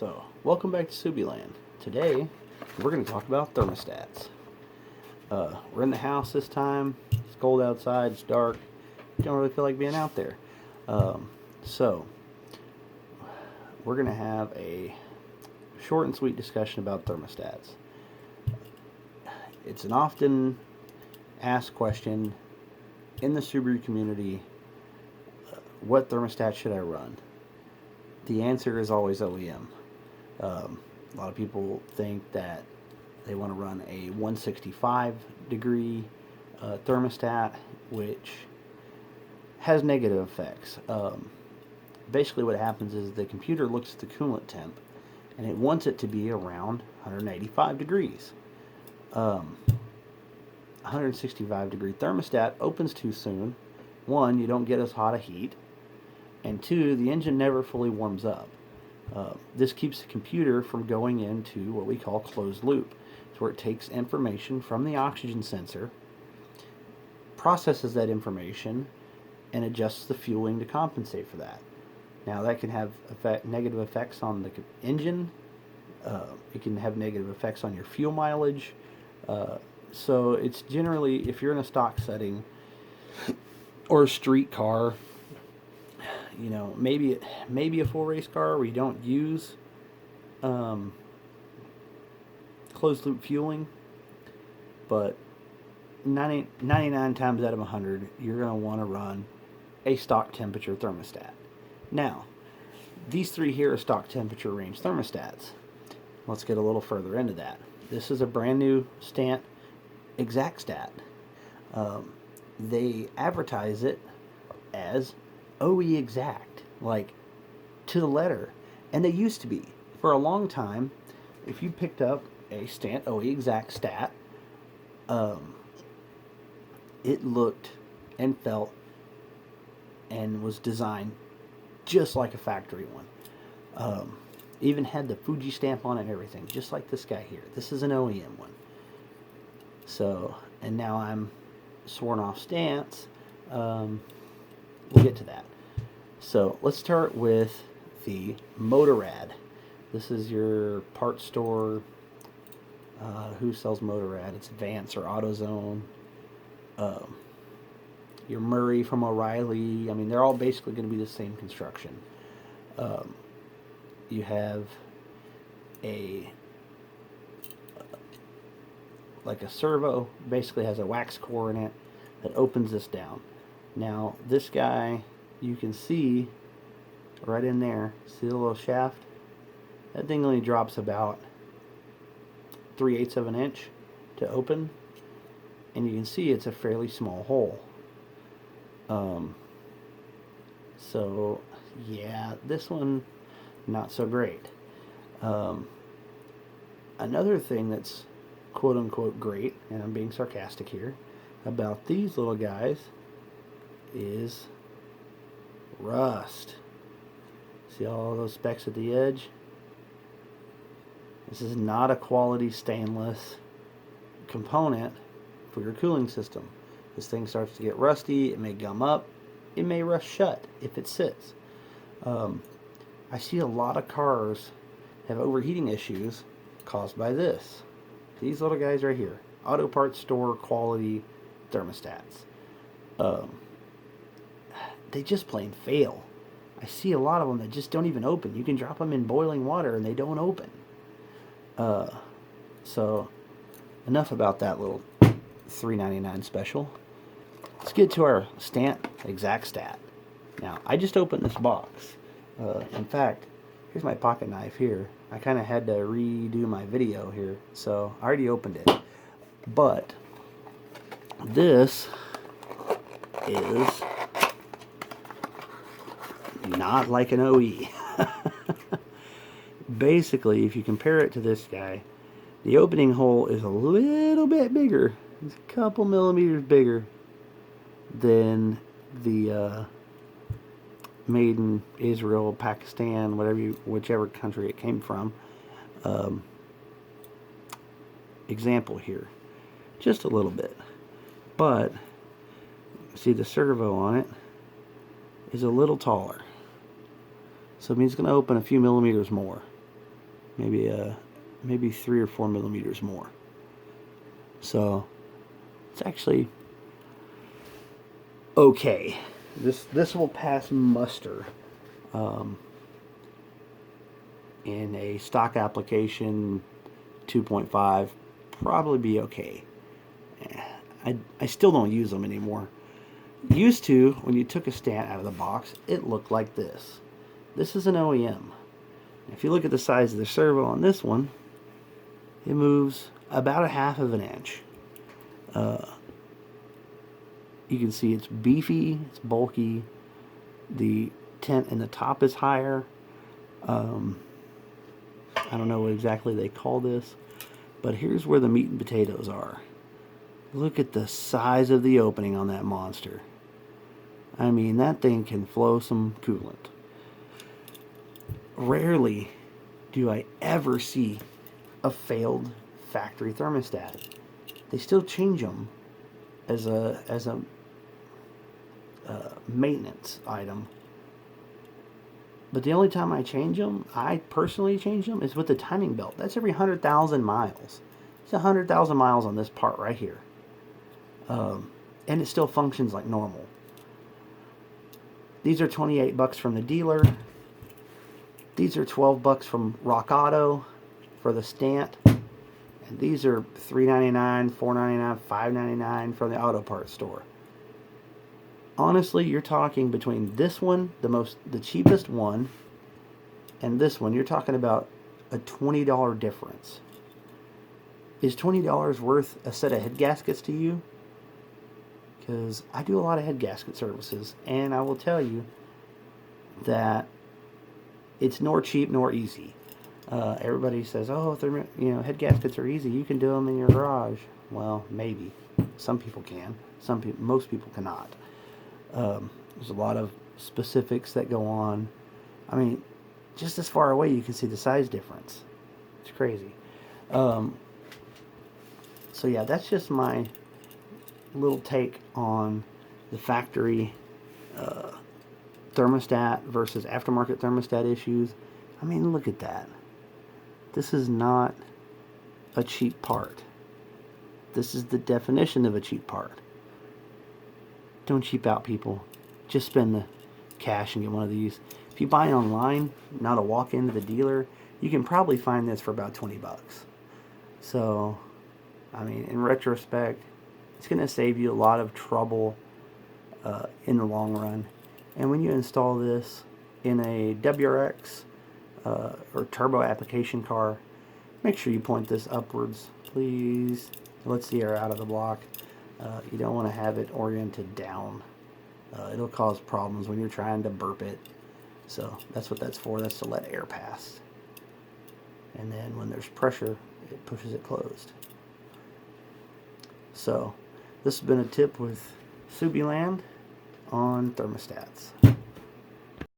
So, welcome back to Subiland. Today, we're going to talk about thermostats. We're in the house this time. It's cold outside. It's dark. Don't really feel like being out there. So, we're going to have a short and sweet discussion about thermostats. It's an often asked question in the Subaru community. What thermostat should I run? The answer is always OEM. A lot of people think that they want to run a 165 degree thermostat, which has negative effects. Basically what happens is the computer looks at the coolant temp and it wants it to be around 185 degrees. 165 degree thermostat opens too soon. One, you don't get as hot a heat, and two, the engine never fully warms up. This keeps the computer from going into what we call closed loop. It's where it takes information from the oxygen sensor, processes that information, and adjusts the fueling to compensate for that. Now that can have negative effects on the engine. It can have negative effects on your fuel mileage. So it's generally, if you're in a stock setting or a street car, you know, maybe a full race car where you don't use closed loop fueling, but 99 times out of 100 you're going to want to run a stock temperature thermostat. Now, these three here are stock temperature range thermostats. Let's get a little further into that. This is a brand new exact stat. They advertise it as OE exact, like to the letter, and they used to be for a long time. If you picked up a Stant OE exact stat, it looked and felt and was designed just like a factory one. Even had the Fuji stamp on it and everything, just like this guy here. This is an OEM one. So, and now I'm sworn off Stance. We'll get to that. So let's start with the Motorrad. This is your parts store. Who sells Motorrad? It's Vance or AutoZone. Your Murray from O'Reilly. I mean, they're all basically going to be the same construction. You have like a servo, basically has a wax core in it that opens this down. Now this guy, you can see right in there, see the little shaft? That thing only drops about 3/8 of an inch to open, and you can see it's a fairly small hole. So yeah, this one not so great. Another thing that's quote unquote great, and I'm being sarcastic here, about these little guys is rust. See all those specks at the edge? This is not a quality stainless component for your cooling system. This thing starts to get rusty, it may gum up, it may rust shut if it sits. I see a lot of cars have overheating issues caused by this. These little guys right here, auto parts store quality thermostats. They just plain fail. I see a lot of them that just don't even open. You can drop them in boiling water and they don't open. So enough about that little $3.99 special. Let's get to our Stant exact stat. Now, I just opened this box. In fact, here's my pocket knife here. I kind of had to redo my video here, so I already opened it. But this is not like an OE. Basically, if you compare it to this guy, the opening hole is a little bit bigger. It's a couple millimeters bigger than the made in Israel, Pakistan, whichever country it came from. Example here, just a little bit, but see the servo on it is a little taller, so it means it's going to open a few millimeters more. maybe 3 or 4 millimeters more. So it's actually okay. This will pass muster in a stock application 2.5, probably be okay. I still don't use them anymore. Used to, when you took a stat out of the box, it looked like this. This is an OEM. If you look at the size of the servo on this one, it moves about 1/2 of an inch. You can see it's beefy, it's bulky. The tent in the top is higher. I don't know what exactly they call this, but here's where the meat and potatoes are. Look at the size of the opening on that monster. I mean, that thing can flow some coolant. Rarely do I ever see a failed factory thermostat. They still change them as a maintenance item. But the only time I change them, I personally change them, is with the timing belt. That's every 100,000 miles. It's 100,000 miles on this part right here. And it still functions like normal. These are $28 from the dealer. These are $12 from Rock Auto for the stant. And these are $3.99, $4.99, $5.99 from the auto parts store. Honestly, you're talking between this one, the cheapest one, and this one, you're talking about a $20 difference. Is $20 worth a set of head gaskets to you? Because I do a lot of head gasket services, and I will tell you that it's nor cheap nor easy. Everybody says, "Oh, head gaskets are easy. You can do them in your garage." Well, maybe. Some people can. Most people cannot. There's a lot of specifics that go on. I mean, just as far away, you can see the size difference. It's crazy. So yeah, that's just my little take on the factory thermostat versus aftermarket thermostat issues. I mean, look at that. This is not a cheap part. This is the definition of a cheap part. Don't cheap out, people. Just spend the cash and get one of these. If you buy online, not a walk into the dealer, you can probably find this for about $20. So, I mean, in retrospect, it's going to save you a lot of trouble in the long run. And when you install this in a WRX or turbo application car, make sure you point this upwards, please. Let's see her out of the block. You don't want to have it oriented down. It'll cause problems when you're trying to burp it. So that's what that's for. That's to let air pass. And then when there's pressure, it pushes it closed. So this has been a tip with Subiland on thermostats.